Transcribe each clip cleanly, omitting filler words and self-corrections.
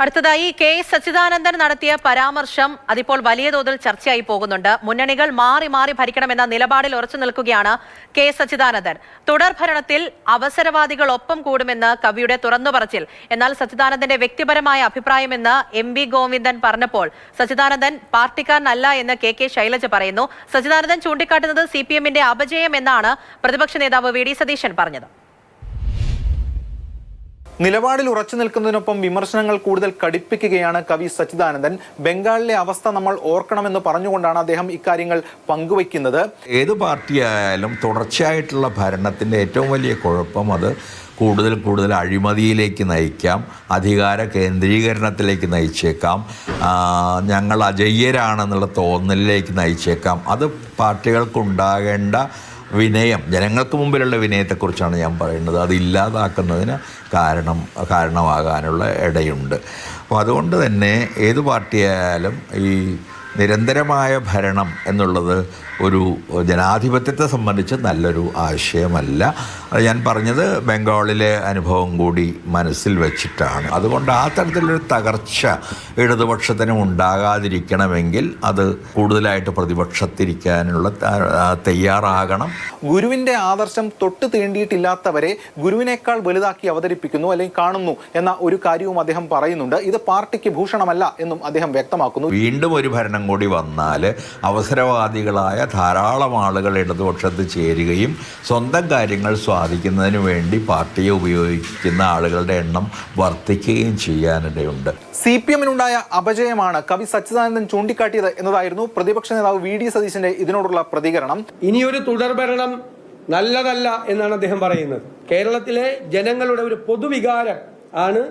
അടുത്തതായി കെ സച്ചിദാനന്ദൻ നടത്തിയ പരാമർശം അതിപ്പോൾ വലിയ തോതിൽ ചർച്ചയായി പോകുന്നുണ്ട്. മുന്നണികൾ മാറി മാറി ഭരിക്കണമെന്ന നിലപാടിൽ ഉറച്ചു നിൽക്കുകയാണ് കെ സച്ചിദാനന്ദൻ. തുടർ ഭരണത്തിൽ അവസരവാദികൾ ഒപ്പം കൂടുമെന്ന് കവിയുടെ തുറന്നു പറച്ചിൽ. എന്നാൽ സച്ചിദാനന്ദന്റെ വ്യക്തിപരമായ അഭിപ്രായമെന്ന് എം.വി. ഗോവിന്ദൻ പറഞ്ഞപ്പോൾ സച്ചിദാനന്ദൻ പാർട്ടിക്കാരനല്ല എന്ന് കെ ശൈലജ പറയുന്നു. സച്ചിദാനന്ദൻ ചൂണ്ടിക്കാട്ടുന്നത് CPM-ന്റെ അപജയം എന്നാണ് പ്രതിപക്ഷ നേതാവ് വി.ഡി. സതീശൻ പറഞ്ഞത്. നിലപാടിൽ ഉറച്ചു നിൽക്കുന്നതിനൊപ്പം വിമർശനങ്ങൾ കൂടുതൽ കടുപ്പിക്കുകയാണ് കവി സച്ചിദാനന്ദൻ. ബംഗാളിലെ അവസ്ഥ നമ്മൾ ഓർക്കണമെന്ന് പറഞ്ഞുകൊണ്ടാണ് അദ്ദേഹം ഇക്കാര്യങ്ങൾ പങ്കുവയ്ക്കുന്നത്. ഏത് പാർട്ടിയായാലും തുടർച്ചയായിട്ടുള്ള ഭരണത്തിൻ്റെ ഏറ്റവും വലിയ കുഴപ്പം അത് കൂടുതൽ അഴിമതിയിലേക്ക് നയിക്കാം, അധികാര കേന്ദ്രീകരണത്തിലേക്ക് നയിച്ചേക്കാം, ഞങ്ങൾ അജയ്യരാണെന്നുള്ള തോന്നലിലേക്ക് നയിച്ചേക്കാം. അത് പാർട്ടികൾക്കുണ്ടാകേണ്ട വിനയം, ജനങ്ങൾക്ക് മുമ്പിലുള്ള വിനയത്തെക്കുറിച്ചാണ് ഞാൻ പറയുന്നത്. അത് ഇല്ലാതാക്കുന്നതിന് കാരണമാകാനുള്ള ഇടയുണ്ട്. അപ്പോൾ അതുകൊണ്ട് തന്നെ ഏത് പാർട്ടിയായാലും ഈ നിരന്തരമായ ഭരണം എന്നുള്ളത് ഒരു ജനാധിപത്യത്തെ സംബന്ധിച്ച് നല്ലൊരു ആശയമല്ല. അത് ഞാൻ പറഞ്ഞത് ബംഗാളിലെ അനുഭവം കൂടി മനസ്സിൽ വെച്ചിട്ടാണ്. അതുകൊണ്ട് ആ തരത്തിലൊരു തകർച്ച ഇടതുപക്ഷത്തിന് ഉണ്ടാകാതിരിക്കണമെങ്കിൽ അത് കൂടുതലായിട്ട് പ്രതിപക്ഷത്തിരിക്കാനുള്ള തയ്യാറാകണം. ഗുരുവിൻ്റെ ആദർശം തൊട്ട് തീണ്ടിയിട്ടില്ലാത്തവരെ ഗുരുവിനേക്കാൾ വലുതാക്കി അവതരിപ്പിക്കുന്നു അല്ലെങ്കിൽ കാണുന്നു എന്ന ഒരു കാര്യവും അദ്ദേഹം പറയുന്നുണ്ട്. ഇത് പാർട്ടിക്ക് ഭൂഷണമല്ല എന്നും അദ്ദേഹം വ്യക്തമാക്കുന്നു. വീണ്ടും ഒരു ഭരണം കൂടി വന്നാൽ അവസരവാദികളായ ധാരാളം ആളുകൾ ഇടതുപക്ഷത്ത് ചേരുകയും സ്വന്തം കാര്യങ്ങൾ സ്വാധിക്കുന്നതിന് വേണ്ടി പാർട്ടിയെ ഉപയോഗിക്കുന്ന ആളുകളുടെ എണ്ണം വർദ്ധിക്കുകയും ചെയ്യാനിടയുണ്ട്. CPM-നുണ്ടായ അപജയമാണ് കവി സച്ചിദാനന്ദൻ ചൂണ്ടിക്കാട്ടിയത് എന്നതായിരുന്നു പ്രതിപക്ഷ നേതാവ് വി.ഡി. സതീശന്റെ ഇതിനോടുള്ള പ്രതികരണം. ഇനിയൊരു തുടർഭരണം നല്ലതല്ല എന്നാണ് അദ്ദേഹം പറയുന്നത്. കേരളത്തിലെ ജനങ്ങളുടെ ഒരു പൊതുവികാരം ആണ്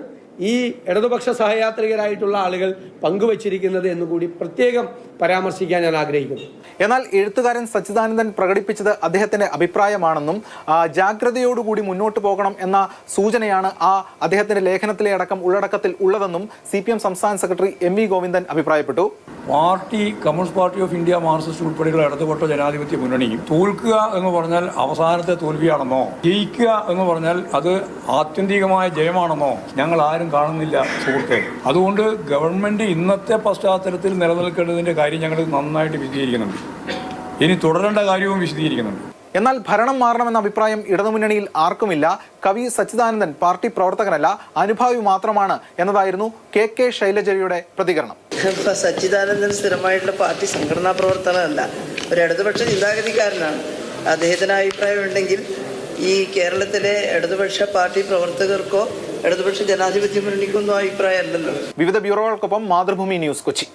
ഈ ഇടതുപക്ഷ സഹയാത്രികരായിട്ടുള്ള ആളുകൾ പങ്കുവച്ചിരിക്കുന്നത് എന്നുകൂടി പ്രത്യേകം പരാമർശിക്കാൻ ഞാൻ ആഗ്രഹിക്കുന്നു. എന്നാൽ എഴുത്തുകാരൻ സച്ചിദാനന്ദൻ പ്രകടിപ്പിച്ചത് അദ്ദേഹത്തിന്റെ അഭിപ്രായമാണെന്നും ജാഗ്രതയോടുകൂടി മുന്നോട്ട് പോകണം എന്ന സൂചനയാണ് അദ്ദേഹത്തിന്റെ ലേഖനത്തിലെ ഉള്ളടക്കത്തിൽ ഉള്ളതെന്നും CPM സംസ്ഥാന സെക്രട്ടറി എം.വി. ഗോവിന്ദൻ അഭിപ്രായപ്പെട്ടു. Party Communist Party of India, Marxist ഉൾപ്പെടെയുള്ള ഇടതുപക്ഷ ജനാധിപത്യ മുന്നണിയും തോൽക്കുക എന്ന് പറഞ്ഞാൽ അവസാനത്തെ തോൽവിയാണെന്നോ ജയിക്കുക എന്ന് പറഞ്ഞാൽ അത് ആത്യന്തികമായ ജയമാണെന്നോ ഞങ്ങൾ ആരും കാണുന്നില്ല സുഹൃത്തെ. അതുകൊണ്ട് ഗവൺമെന്റ് ഇന്നത്തെ പശ്ചാത്തലത്തിൽ നിലനിൽക്കേണ്ടതിന്റെ കാര്യം ഞങ്ങൾ നന്നായിട്ട് വിശദീകരിക്കുന്നുണ്ട്. ഇനി തുടരേണ്ട കാര്യവും വിശദീകരിക്കുന്നുണ്ട്. എന്നാൽ ഭരണം മാറണമെന്ന അഭിപ്രായം ഇടതുമുന്നണിയിൽ ആർക്കുമില്ല. കവി സച്ചിദാനന്ദൻ പാർട്ടി പ്രവർത്തകനല്ല, അനുഭാവി മാത്രമാണ് എന്നതായിരുന്നു കെ ശൈലജയുടെ പ്രതികരണം. സച്ചിദാനന്ദൻ സ്ഥിരമായിട്ടുള്ള പാർട്ടി സംഘടനാ പ്രവർത്തനമല്ല, ഒരു ഇടതുപക്ഷ ചിന്താഗതിക്കാരനാണ്. അദ്ദേഹത്തിന് അഭിപ്രായം ഉണ്ടെങ്കിൽ ഈ കേരളത്തിലെ ഇടതുപക്ഷ പാർട്ടി പ്രവർത്തകർക്കോ ഇടതുപക്ഷ ജനാധിപത്യ മുന്നണിക്കൊന്നും അഭിപ്രായമല്ലല്ലോ. വിവിധ ബ്യൂറോകൾക്കൊപ്പം മാതൃഭൂമി ന്യൂസ്, കൊച്ചി.